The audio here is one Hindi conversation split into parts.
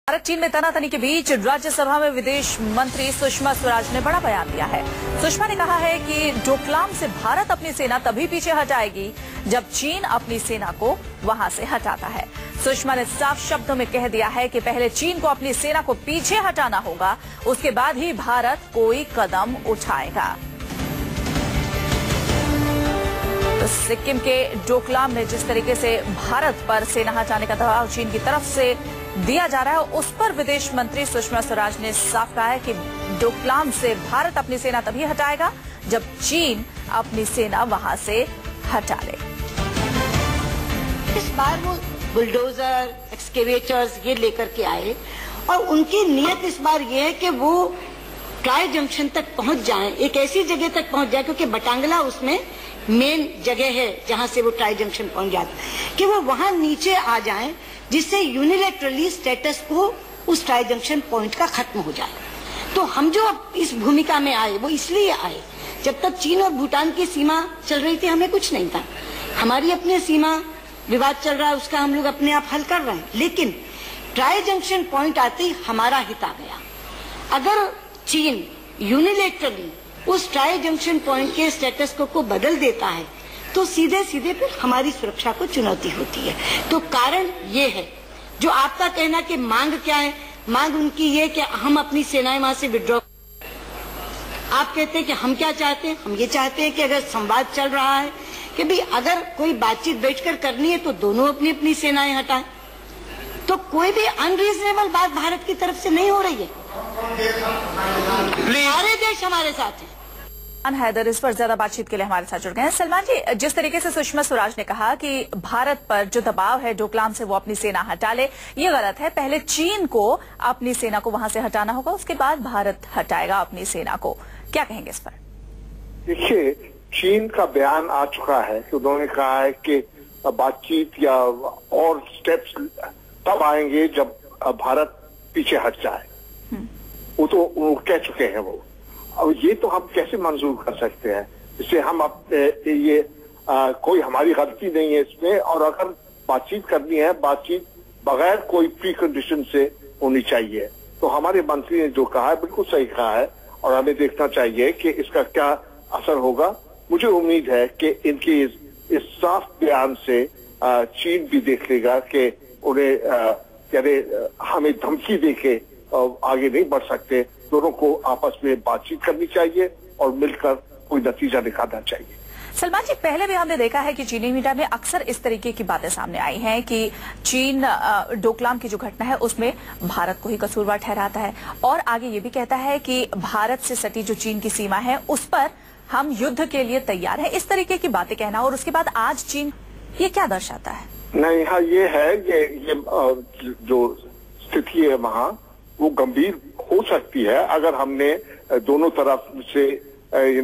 भारत चीन में तनातनी के बीच राज्यसभा में विदेश मंत्री सुषमा स्वराज ने बड़ा बयान दिया है। सुषमा ने कहा है कि डोकलाम से भारत अपनी सेना तभी पीछे हटाएगी जब चीन अपनी सेना को वहां से हटाता है। सुषमा ने साफ शब्दों में कह दिया है कि पहले चीन को अपनी सेना को पीछे हटाना होगा, उसके बाद ही भारत कोई कदम उठाएगा। तो सिक्किम के डोकलाम में जिस तरीके से भारत पर सेना हटाने का दबाव चीन की तरफ से दिया जा रहा है, उस पर विदेश मंत्री सुषमा स्वराज ने साफ कहा है कि डोकलाम से भारत अपनी सेना तभी हटाएगा जब चीन अपनी सेना वहां से हटा ले। इस बार वो बुलडोजर, एक्सकेवेटर्स ये लेकर के आए और उनकी नीयत इस बार ये है कि वो ट्राई जंक्शन तक पहुंच जाएं, एक ऐसी जगह तक पहुंच जाए, क्योंकि बटांगला उसमें मेन जगह है जहां से वो ट्राई जंक्शन पहुंच जाता, कि वो वहां नीचे आ जाएं जिससे यूनिलैटरली स्टेटस को उस ट्राई जंक्शन पॉइंट का खत्म हो जाए। तो हम जो अब इस भूमिका में आए वो इसलिए आए, जब तक चीन और भूटान की सीमा चल रही थी हमें कुछ नहीं था, हमारी अपनी सीमा विवाद चल रहा है, उसका हम लोग अपने आप हल कर रहे हैं। लेकिन ट्राई जंक्शन पॉइंट आते ही हमारा हित आ गया। अगर चीन यूनिलैटरली उस ट्राई जंक्शन पॉइंट के स्टेटस को बदल देता है तो सीधे सीधे फिर हमारी सुरक्षा को चुनौती होती है। तो कारण ये है, जो आपका कहना कि मांग क्या है, मांग उनकी ये कि हम अपनी सेनाएं वहां से विड्रॉ। आप कहते हैं कि हम क्या चाहते हैं, हम ये चाहते हैं कि अगर संवाद चल रहा है कि भाई अगर कोई बातचीत बैठकर करनी है तो दोनों अपनी अपनी सेनाएं हटाएं। तो कोई भी अनरीजनेबल बात भारत की तरफ से नहीं हो रही है, सारे देश हमारे साथ हैं। हैदर इस पर ज्यादा बातचीत के लिए हमारे साथ जुड़ गए हैं। सलमान जी, जिस तरीके से सुषमा स्वराज ने कहा कि भारत पर जो दबाव है डोकलाम से वो अपनी सेना हटा ले, ये गलत है। पहले चीन को अपनी सेना को वहां से हटाना होगा, उसके बाद भारत हटाएगा अपनी सेना को। क्या कहेंगे इस पर? देखिए, चीन का बयान आ चुका है कि उन्होंने कहा है कि बातचीत या और स्टेप्स तब आएंगे जब भारत पीछे हट जाए। वो कह चुके हैं वो। अब ये तो हम कैसे मंजूर कर सकते हैं? इससे हम ये कोई हमारी गलती नहीं है इसमें, और अगर बातचीत करनी है, बातचीत बगैर कोई प्री कंडीशन से होनी चाहिए। तो हमारे मंत्री ने जो कहा है बिल्कुल सही कहा है, और हमें देखना चाहिए कि इसका क्या असर होगा। मुझे उम्मीद है कि इनके इस साफ बयान से चीन भी देख लेगा कि उन्हें यानी हमें धमकी देके आगे नहीं बढ़ सकते। दोनों को आपस में बातचीत करनी चाहिए और मिलकर कोई नतीजा निकालना चाहिए। सलमान जी, पहले भी हमने देखा है कि चीनी मीडिया में अक्सर इस तरीके की बातें सामने आई हैं कि चीन डोकलाम की जो घटना है उसमें भारत को ही कसूरवार ठहराता है, और आगे ये भी कहता है कि भारत से सटी जो चीन की सीमा है उस पर हम युद्ध के लिए तैयार हैं। इस तरीके की बातें कहना और उसके बाद आज चीन, ये क्या दर्शाता है? नहीं, हाँ, ये है ये जो स्थिति है वहाँ वो गंभीर हो सकती है अगर हमने दोनों तरफ से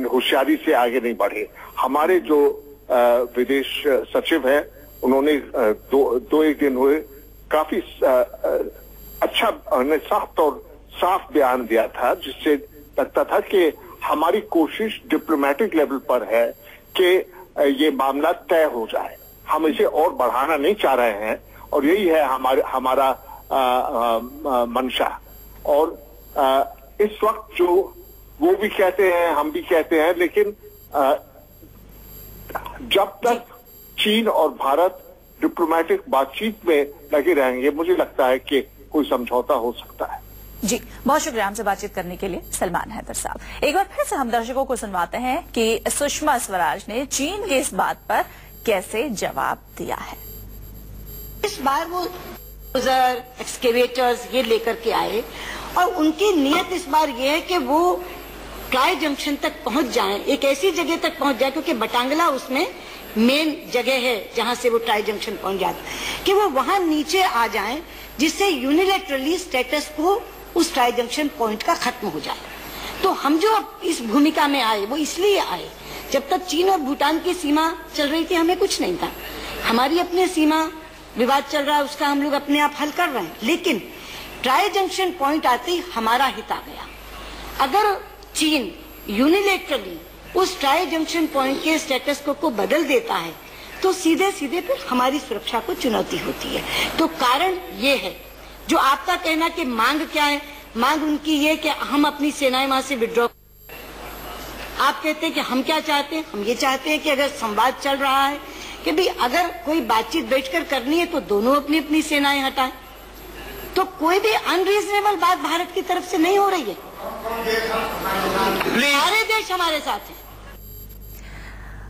होशियारी से आगे नहीं बढ़े। हमारे जो विदेश सचिव हैं उन्होंने दो एक दिन हुए काफी अच्छा साफ बयान दिया था, जिससे लगता था कि हमारी कोशिश डिप्लोमेटिक लेवल पर है कि ये मामला तय हो जाए। हम इसे और बढ़ाना नहीं चाह रहे हैं, और यही है हमारा मंशा। और इस वक्त जो वो भी कहते हैं, हम भी कहते हैं, लेकिन जब तक चीन और भारत डिप्लोमेटिक बातचीत में लगे रहेंगे, मुझे लगता है कि कोई समझौता हो सकता है। जी, बहुत शुक्रिया हमसे बातचीत करने के लिए सलमान हैदर साहब। एक बार फिर से हम दर्शकों को सुनवाते हैं कि सुषमा स्वराज ने चीन के इस बात पर कैसे जवाब दिया है। इस बार वो बुलडोजर, एक्सकेवेटर्स ये लेकर के आए और उनकी नीयत इस बार ये है कि वो ट्राई जंक्शन तक पहुंच जाएं, एक ऐसी जगह तक पहुंच जाए, क्योंकि बटांगला उसमें मेन जगह है जहां से वो ट्राई जंक्शन पहुंच जाता, कि वो वहां नीचे आ जाएं जिससे यूनिलैटरली स्टेटस को उस ट्राई जंक्शन पॉइंट का खत्म हो जाए। तो हम जो अब इस भूमिका में आए वो इसलिए आए, जब तक चीन और भूटान की सीमा चल रही थी हमें कुछ नहीं था, हमारी अपनी सीमा विवाद चल रहा है, उसका हम लोग अपने आप हल कर रहे हैं। लेकिन ट्राई जंक्शन पॉइंट आते ही हमारा हित आ गया। अगर चीन यूनिलैटरली उस ट्राई जंक्शन पॉइंट के स्टेटस को बदल देता है तो सीधे सीधे फिर हमारी सुरक्षा को चुनौती होती है। तो कारण ये है, जो आपका कहना कि मांग क्या है, मांग उनकी ये कि हम अपनी सेनाएं वहां से विड्रॉ। आप कहते हैं कि हम क्या चाहते हैं, हम ये चाहते हैं कि अगर संवाद चल रहा है कि भी अगर कोई बातचीत बैठकर करनी है तो दोनों अपनी अपनी सेनाएं हटाएं। तो कोई भी अनरीजनेबल बात भारत की तरफ से नहीं हो रही है। सारे देश हमारे साथ हैं।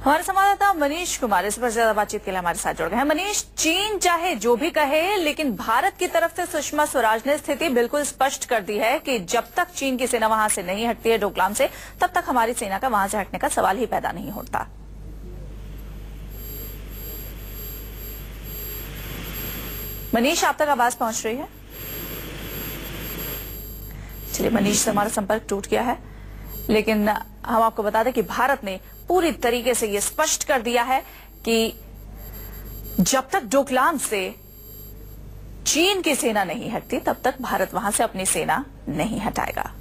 हमारे संवाददाता मनीष कुमार इस पर ज्यादा बातचीत के लिए हमारे साथ जुड़ गए हैं। मनीष, चीन चाहे जो भी कहे, लेकिन भारत की तरफ से सुषमा स्वराज ने स्थिति बिल्कुल स्पष्ट कर दी है कि जब तक चीन की सेना वहां से नहीं हटती है डोकलाम से, तब तक हमारी सेना का वहां से हटने का सवाल ही पैदा नहीं होता। मनीष, आप तक आवाज पहुंच रही है? चलिए, मनीष से हमारा संपर्क टूट गया है, लेकिन हम आपको बता दें कि भारत ने पूरी तरीके से ये स्पष्ट कर दिया है कि जब तक डोकलाम से चीन की सेना नहीं हटती, तब तक भारत वहां से अपनी सेना नहीं हटाएगा।